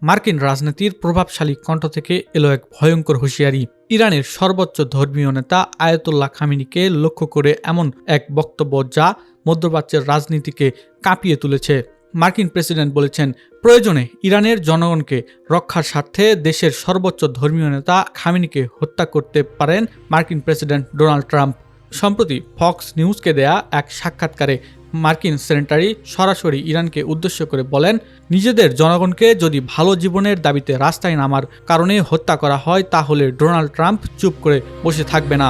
মার্কিন রাজনীতির প্রভাবশালী কণ্ঠ থেকে এলো এক ভয়ঙ্কর হুঁশিয়ারি। ইরানের সর্বোচ্চ ধর্মীয় নেতা আয়াতুল্লাহ খামেনিকে লক্ষ্য করে এমন এক বক্তব্য যা মধ্যপ্রাচ্যের রাজনীতিকে কাঁপিয়ে তুলেছে। মার্কিন প্রেসিডেন্ট বলেছেন, প্রয়োজনে ইরানের জনগণকে রক্ষার স্বার্থে দেশের সর্বোচ্চ ধর্মীয় নেতা খামেনিকে হত্যা করতে পারেন মার্কিন প্রেসিডেন্ট ডোনাল্ড ট্রাম্প। সম্প্রতি ফক্স নিউজকে দেয়া এক সাক্ষাৎকারে মার্কিন সেনেটারি সরাসরি ইরানকে উদ্দেশ্য করে বলেন, নিজেদের জনগণকে যদি ভালো জীবনের দাবিতে রাস্তায় নামার কারণে হত্যা করা হয় তাহলে ডোনাল্ড ট্রাম্প চুপ করে বসে থাকবে না।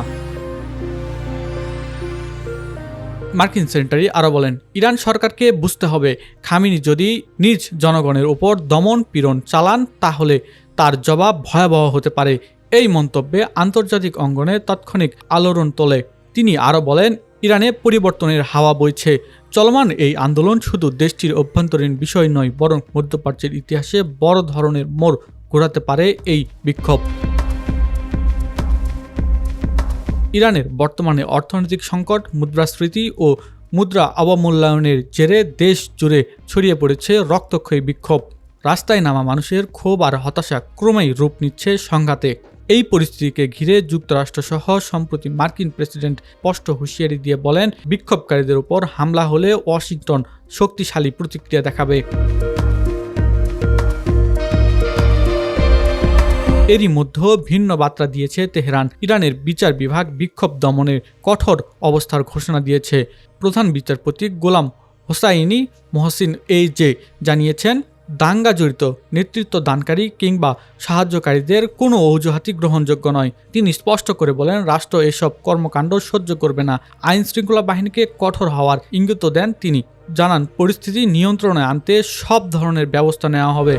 মার্কিন সেনেটারি আরও বলেন, ইরান সরকারকে বুঝতে হবে, খামেনি যদি নিজ জনগণের উপর দমন পীড়ন চালান তাহলে তার জবাব ভয়াবহ হতে পারে। এই মন্তব্যে আন্তর্জাতিক অঙ্গনে তাৎক্ষণিক আলোড়ন তোলে। তিনি আরও বলেন, ইরানে পরিবর্তনের হাওয়া বইছে। চলমান এই আন্দোলন শুধু দেশটির অভ্যন্তরীণ বিষয় নয়, বরং মধ্যপ্রাচ্যের ইতিহাসে বড় ধরনের মোড় ঘোরাতে পারে এই বিক্ষোভ। ইরানের বর্তমানে অর্থনৈতিক সংকট, মুদ্রাস্ফীতি ও মুদ্রা অবমূল্যায়নের জেরে দেশ জুড়ে ছড়িয়ে পড়েছে রক্তক্ষয়ী বিক্ষোভ। রাস্তায় নামা মানুষের ক্ষোভ আর হতাশা ক্রমেই রূপ নিচ্ছে সংঘাতে। এই পরিস্থিতিকে ঘিরে যুক্তরাষ্ট্রসহ সম্প্রতি মার্কিন প্রেসিডেন্ট স্পষ্ট হুঁশিয়ারি দিয়ে বলেন, বিক্ষোভকারীদের উপর হামলা হলে ওয়াশিংটন শক্তিশালী প্রতিক্রিয়া দেখাবে। এরই মধ্যে ভিন্ন বার্তা দিয়েছে তেহরান। ইরানের বিচার বিভাগ বিক্ষোভ দমনের কঠোর অবস্থার ঘোষণা দিয়েছে। প্রধান বিচারপতি গোলাম হোসাইনি মহসিন যে জানিয়েছেন, দাঙ্গা জড়িত নেতৃত্ব দানকারী কিংবা সাহায্যকারীদের কোনো অজুহাতই গ্রহণযোগ্য নয়। তিনি স্পষ্ট করে বলেন, রাষ্ট্র এসব কর্মকাণ্ড সহ্য করবে না। আইন শৃঙ্খলা বাহিনীকে কঠোর হওয়ার ইঙ্গিত দেন তিনি। জানান, পরিস্থিতি নিয়ন্ত্রণে আনতে সব ধরনের ব্যবস্থা নেওয়া হবে।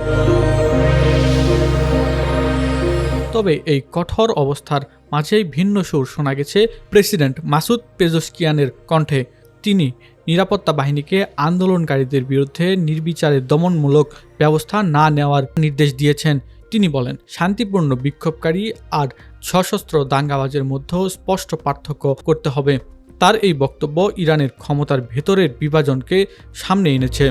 তবে এই কঠোর অবস্থার মাঝেই ভিন্ন সুর শোনা গেছে প্রেসিডেন্ট মাসুদ পেজেশকিয়ানের কণ্ঠে। তিনি নিরাপত্তা বাহিনীকে আন্দোলনকারীদের বিরুদ্ধে নির্বিচারে দমনমূলক ব্যবস্থা না নেওয়ার নির্দেশ দিয়েছেন। তিনি বলেন, শান্তিপূর্ণ বিক্ষোভকারী আর সশস্ত্র দাঙ্গাবাজের মধ্যে স্পষ্ট পার্থক্য করতে হবে। তার এই বক্তব্য ইরানের ক্ষমতার ভেতরের বিভাজনকে সামনে এনেছে।